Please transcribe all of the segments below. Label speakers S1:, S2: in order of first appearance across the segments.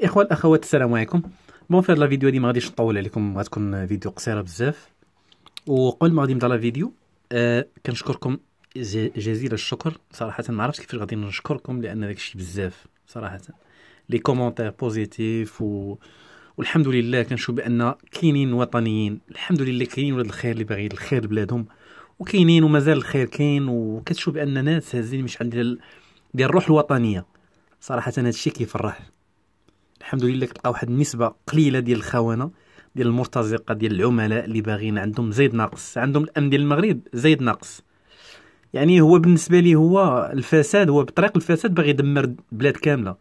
S1: اخوان الاخوات السلام عليكم. في هاد لا فيديو هادي ما غاديش نطول عليكم، غتكون فيديو قصيره بزاف. وقبل ما غادي نبدا لا فيديو كنشكركم جزيل الشكر صراحه. ما عرفتش كيفاش غادي نشكركم لان داكشي بزاف صراحه. لي كومونتير بوزيتيف والحمد لله كنشوف بان كاينين وطنيين، الحمد لله كاينين ولاد الخير اللي باغيين الخير لبلادهم، وكاينين ومازال الخير كاين، وكتشوف بان ناس هازين مش عند ديال الروح الوطنيه. صراحه هذا الشيء كيفرح. الحمد لله كتلقى واحد النسبه قليله ديال الخونه، ديال المرتزقه، ديال العملاء اللي باغيين عندهم زايد ناقص، عندهم الامن ديال المغرب زايد ناقص. يعني هو بالنسبه لي هو الفساد، هو بطريق الفساد باغي يدمر بلاد كامله.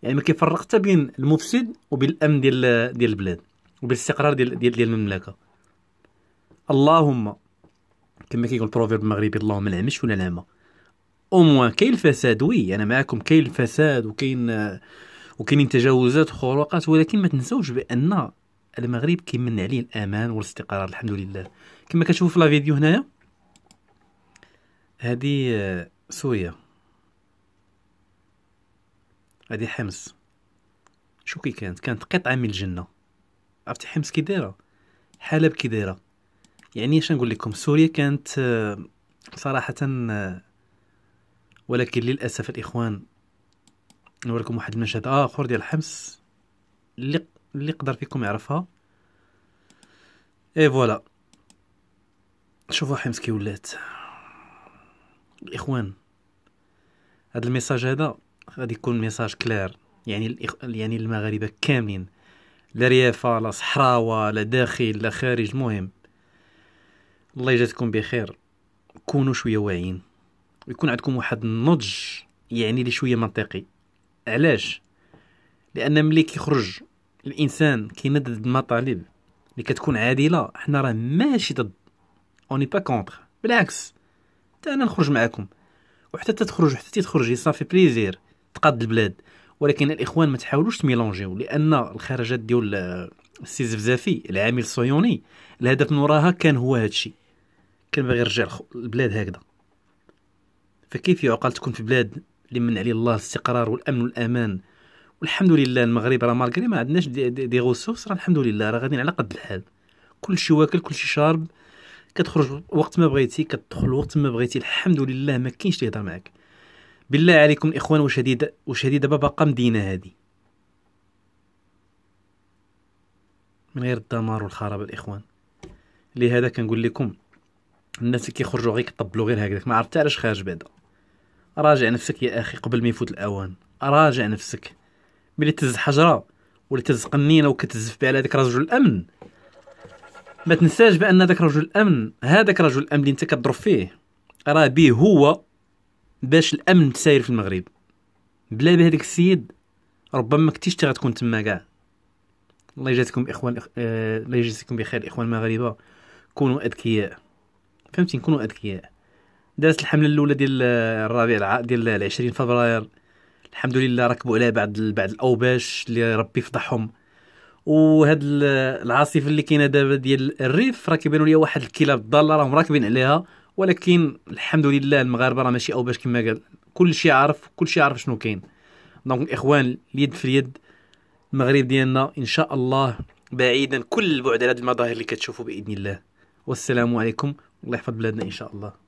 S1: يعني ما كيفرق حتى بين المفسد وبين الامن ديال البلاد وبالاستقرار ديال المملكه. اللهم كما كيقول البروفيرب المغربي اللهم العمش ولا العمى. او موان كاين الفساد، وي انا معاكم، كاين الفساد وكاينين تجاوزات وخروقات، ولكن ما تنساوش بان المغرب كيمن عليه الامان والاستقرار الحمد لله. كما كتشوفوا في لا فيديو هنايا، هذه سوريا، هذه حمص. شو كانت قطعه من الجنه. عرفتي حمص كي دايره، حلب كي دايره. يعني اش نقول لكم، سوريا كانت صراحه، ولكن للاسف الاخوان نوريكم واحد المشهد اخر ديال حمص اللي يقدر فيكم يعرفها. اي فوالا، شوفوا حمص كي ولات. الاخوان هذا الميساج هذا غادي يكون ميساج كلير، يعني المغاربه كاملين، لا ريافه لا صحراوه لا داخل لا خارج، المهم الله يجازيكم بخير. كونوا شويه واعيين ويكون عندكم واحد النضج، يعني اللي شويه منطقي. علاش؟ لان ملي كيخرج الانسان كيندد المطالب اللي كتكون عادله، حنا راه ماشي ضد، اوني با كونتر، بالعكس، حتى انا نخرج معكم، وحتى تخرجي صافي بليزير تقاد البلاد. ولكن الاخوان ما تحاولوش تميلونجيو، لان الخرجات ديال السي زفزافي العامل الصهيوني الهدف من وراها كان هو هادشي، كان باغي يرجع البلاد هكذا. فكيف يعقل تكون في بلاد اللي من عليه الله الاستقرار والامن والامان؟ والحمد لله المغرب راه مالغري ما عندناش دي غوسوس، راه الحمد لله راه غاديين على قد الحال، كلشي واكل كلشي شارب، كتخرج وقت ما بغيتي كتدخل وقت ما بغيتي، الحمد لله ما كاينش اللي يهضر معاك. بالله عليكم الاخوان، واش هادي دابا باقا مدينه هادي من غير الدمار والخراب الاخوان؟ لهذا كنقول لكم الناس اللي كيخرجوا غير كيطبلوا غير هكذاك، ما عرفت علاش خارج بعدا. راجع نفسك يا اخي قبل ما يفوت الاوان، راجع نفسك. ملي تهز حجره ولا تهز قنينه وكتزف بها على هذاك رجل الامن، ما تنساش بان هذاك رجل الامن، هذاك رجل الامن اللي انت كتضرب فيه، راه به هو باش الامن متساير في المغرب. بلا بهذاك السيد ربما ما كنتيش غتكون تما كاع. الله يجازيكم اخوان، الله يجازيكم بخير اخوان المغاربه. كونوا اذكياء، فهمتي، نكونوا اذكياء. دازت الحمله الاولى ديال الربيع ديال 20 فبراير، الحمد لله ركبوا عليها بعد الاوباش اللي ربي فضحهم. وهاد العاصفه اللي كاينه دابا ديال الريف راه كيبانوا ليا واحد الكلاب الضاله راهم راكبين عليها، ولكن الحمد لله المغاربه راه ماشي اوباش كما قال، كلشي عارف شنو كاين. دونك الاخوان، اليد في اليد، المغرب ديالنا ان شاء الله بعيدا كل البعد على هذه المظاهر اللي كتشوفوا باذن الله. والسلام عليكم، الله يحفظ بلادنا ان شاء الله.